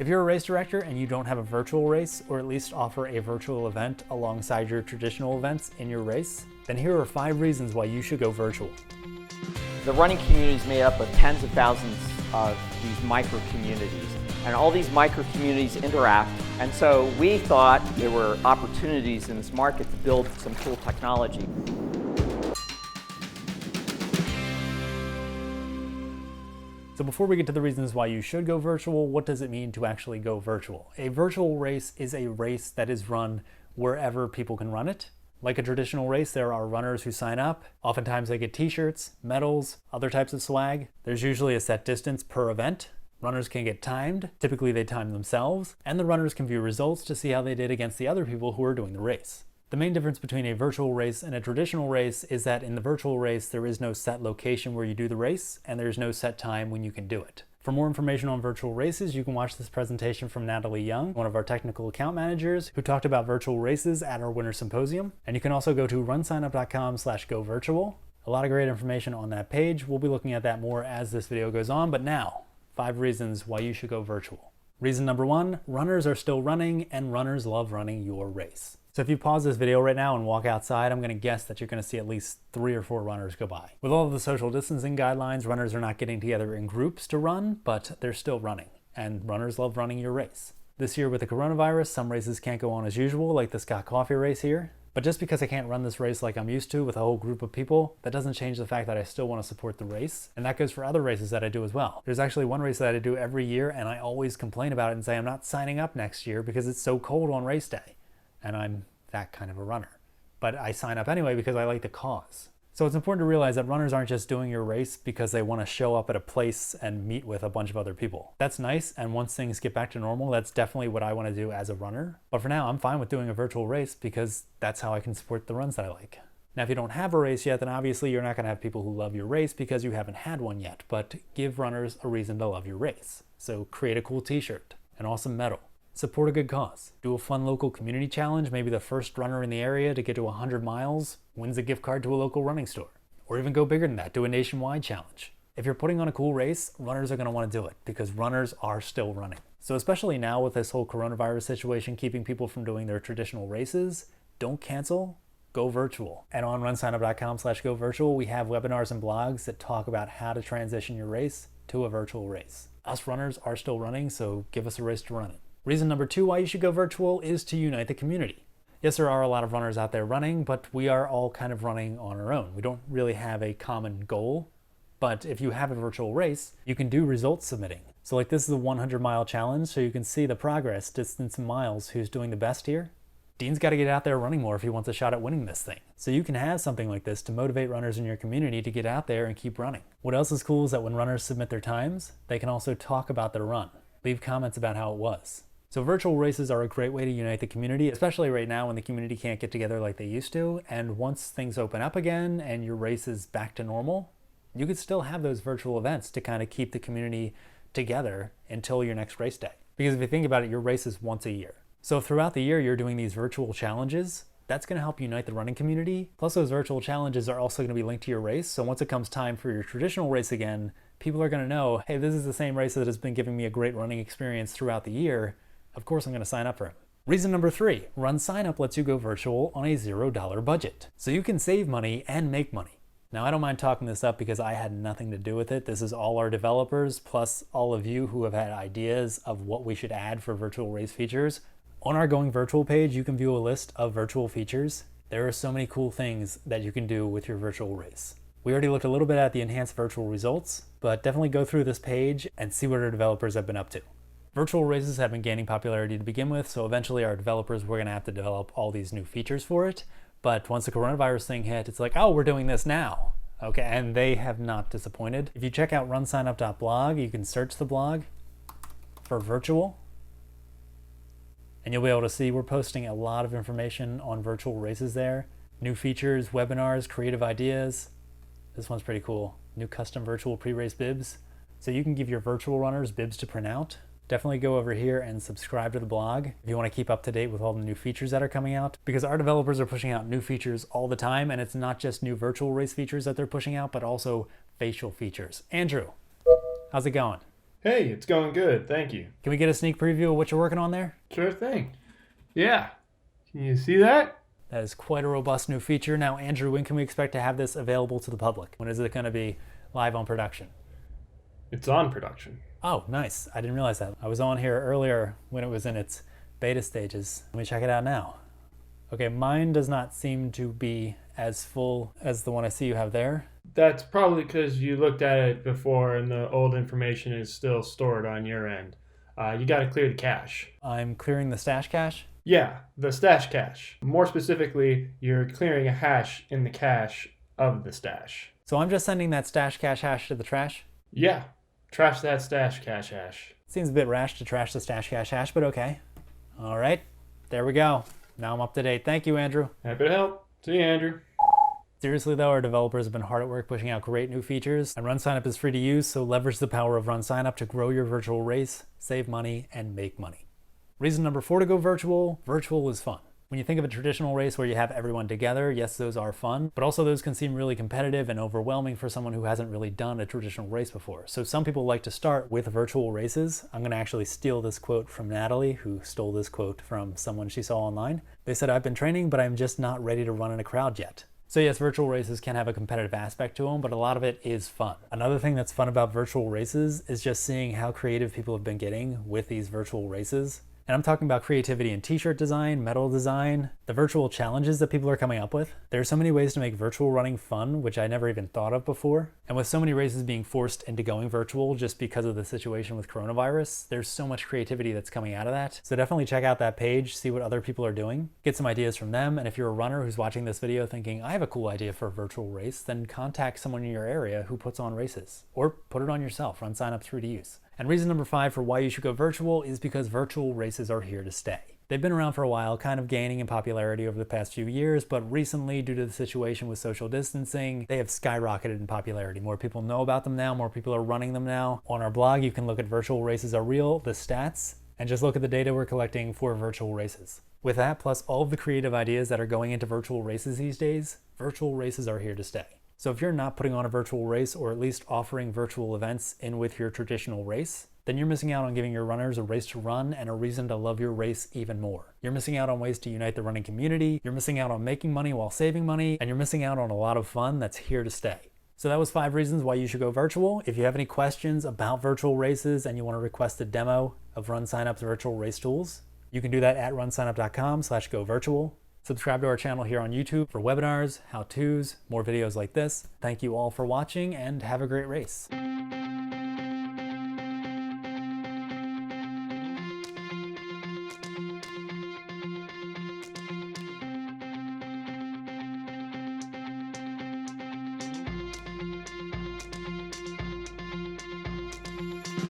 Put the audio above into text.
If you're a race director and you don't have a virtual race, or at least offer a virtual event alongside your traditional events in your race, then here are 5 reasons why you should go virtual. The running community is made up of tens of thousands of these micro communities, and all these micro communities interact, and so we thought there were opportunities in this market to build some cool technology. So before we get to the reasons why you should go virtual, what does it mean to actually go virtual? A virtual race is a race that is run wherever people can run it. Like a traditional race, there are runners who sign up. Oftentimes they get t-shirts, medals, other types of swag. There's usually a set distance per event. Runners can get timed. Typically they time themselves, and the runners can view results to see how they did against the other people who are doing the race. The main difference between a virtual race and a traditional race is that in the virtual race, there is no set location where you do the race, and there's no set time when you can do it. For more information on virtual races, you can watch this presentation from Natallie Young, one of our technical account managers, who talked about virtual races at our winter symposium. And you can also go to runsignup.com/govirtual. A lot of great information on that page. We'll be looking at that more as this video goes on, but now, 5 reasons why you should go virtual. Reason number 1, runners are still running, and runners love running your race. So if you pause this video right now and walk outside, I'm going to guess that you're going to see at least 3 or 4 runners go by. With all of the social distancing guidelines, runners are not getting together in groups to run, but they're still running, and runners love running your race. This year with the coronavirus, some races can't go on as usual, like the Scott Coffee race here. But just because I can't run this race like I'm used to with a whole group of people, that doesn't change the fact that I still want to support the race. And that goes for other races that I do as well. There's actually one race that I do every year, and I always complain about it and say I'm not signing up next year because it's so cold on race day. And I'm that kind of a runner. But I sign up anyway because I like the cause. So it's important to realize that runners aren't just doing your race because they want to show up at a place and meet with a bunch of other people. That's nice, and once things get back to normal, that's definitely what I want to do as a runner. But for now, I'm fine with doing a virtual race because that's how I can support the runs that I like. Now, if you don't have a race yet, then obviously you're not going to have people who love your race because you haven't had one yet, but give runners a reason to love your race. So create a cool t-shirt, an awesome medal, support a good cause, do a fun local community challenge. Maybe the first runner in the area to get to 100 miles wins a gift card to a local running store. Or even go bigger than that, do a nationwide challenge. If you're putting on a cool race, runners are going to want to do it because runners are still running. So especially now with this whole coronavirus situation keeping people from doing their traditional races, don't cancel, go virtual. And on runsignup.com/govirtual, we have webinars and blogs that talk about how to transition your race to a virtual race. Us runners are still running, so give us a race to run it. Reason number 2 why you should go virtual is to unite the community. Yes, there are a lot of runners out there running, but we are all kind of running on our own. We don't really have a common goal, but if you have a virtual race, you can do results submitting. So like this is a 100-mile challenge, so you can see the progress, distance in miles, who's doing the best here. Dean's got to get out there running more if he wants a shot at winning this thing. So you can have something like this to motivate runners in your community to get out there and keep running. What else is cool is that when runners submit their times, they can also talk about their run. Leave comments about how it was. So virtual races are a great way to unite the community, especially right now when the community can't get together like they used to. And once things open up again and your race is back to normal, you could still have those virtual events to kind of keep the community together until your next race day. Because if you think about it, your race is once a year. So if throughout the year you're doing these virtual challenges, that's going to help unite the running community. Plus those virtual challenges are also going to be linked to your race. So once it comes time for your traditional race again, people are going to know, hey, this is the same race that has been giving me a great running experience throughout the year. Of course I'm going to sign up for it. Reason number 3, RunSignup lets you go virtual on a $0 budget. So you can save money and make money. Now I don't mind talking this up because I had nothing to do with it. This is all our developers plus all of you who have had ideas of what we should add for virtual race features. On our Going Virtual page, you can view a list of virtual features. There are so many cool things that you can do with your virtual race. We already looked a little bit at the enhanced virtual results, but definitely go through this page and see what our developers have been up to. Virtual races have been gaining popularity to begin with, so eventually our developers were going to have to develop all these new features for it. But once the coronavirus thing hit, it's like, oh, we're doing this now. Okay, and they have not disappointed. If you check out runsignup.blog, you can search the blog for virtual, and you'll be able to see we're posting a lot of information on virtual races there. New features, webinars, creative ideas. This one's pretty cool. New custom virtual pre-race bibs. So you can give your virtual runners bibs to print out. Definitely go over here and subscribe to the blog if you want to keep up to date with all the new features that are coming out, because our developers are pushing out new features all the time, and it's not just new virtual race features that they're pushing out, but also facial features. Andrew, how's it going? Hey, it's going good, thank you. Can we get a sneak preview of what you're working on there? Sure thing. Yeah. Can you see that? That is quite a robust new feature. Now, Andrew, when can we expect to have this available to the public? When is it going to be live on production? It's on production. Oh, nice. I didn't realize that. I was on here earlier when it was in its beta stages. Let me check it out now. Okay, mine does not seem to be as full as the one I see you have there. That's probably because you looked at it before and the old information is still stored on your end. You got to clear the cache. I'm clearing the stash cache. Yeah, the stash cache. More specifically, you're clearing a hash in the cache of the stash. So I'm just sending that stash cache hash to the trash? Yeah, trash that stash cache hash. Seems a bit rash to trash the stash cache hash, but okay. All right, there we go. Now I'm up to date. Thank you, Andrew. Happy to help. See you, Andrew. Seriously though, our developers have been hard at work pushing out great new features, and RunSignup is free to use, so leverage the power of RunSignup to grow your virtual race, save money, and make money. Reason number 4 to go virtual: virtual is fun. When you think of a traditional race where you have everyone together, yes, those are fun, but also those can seem really competitive and overwhelming for someone who hasn't really done a traditional race before. So some people like to start with virtual races. I'm gonna actually steal this quote from Natalie, who stole this quote from someone she saw online. They said, "I've been training, but I'm just not ready to run in a crowd yet." So yes, virtual races can have a competitive aspect to them, but a lot of it is fun. Another thing that's fun about virtual races is just seeing how creative people have been getting with these virtual races. And I'm talking about creativity in t-shirt design, medal design, the virtual challenges that people are coming up with. There are so many ways to make virtual running fun, which I never even thought of before. And with so many races being forced into going virtual just because of the situation with coronavirus, there's so much creativity that's coming out of that. So definitely check out that page, see what other people are doing, get some ideas from them. And if you're a runner who's watching this video thinking, I have a cool idea for a virtual race, then contact someone in your area who puts on races, or put it on yourself. RunSignup's free to use. And reason number 5 for why you should go virtual is because virtual races are here to stay. They've been around for a while, kind of gaining in popularity over the past few years, but recently, due to the situation with social distancing, they have skyrocketed in popularity. More people know about them now, more people are running them now. On our blog, you can look at Virtual Races Are Real, the stats, and just look at the data we're collecting for virtual races. With that, plus all of the creative ideas that are going into virtual races these days, virtual races are here to stay. So if you're not putting on a virtual race, or at least offering virtual events in with your traditional race, then you're missing out on giving your runners a race to run and a reason to love your race even more. You're missing out on ways to unite the running community, you're missing out on making money while saving money, and you're missing out on a lot of fun that's here to stay. So that was 5 reasons why you should go virtual. If you have any questions about virtual races and you want to request a demo of RunSignup's virtual race tools, you can do that at runsignup.com/govirtual. Subscribe to our channel here on YouTube for webinars, how-tos, more videos like this. Thank you all for watching and have a great race.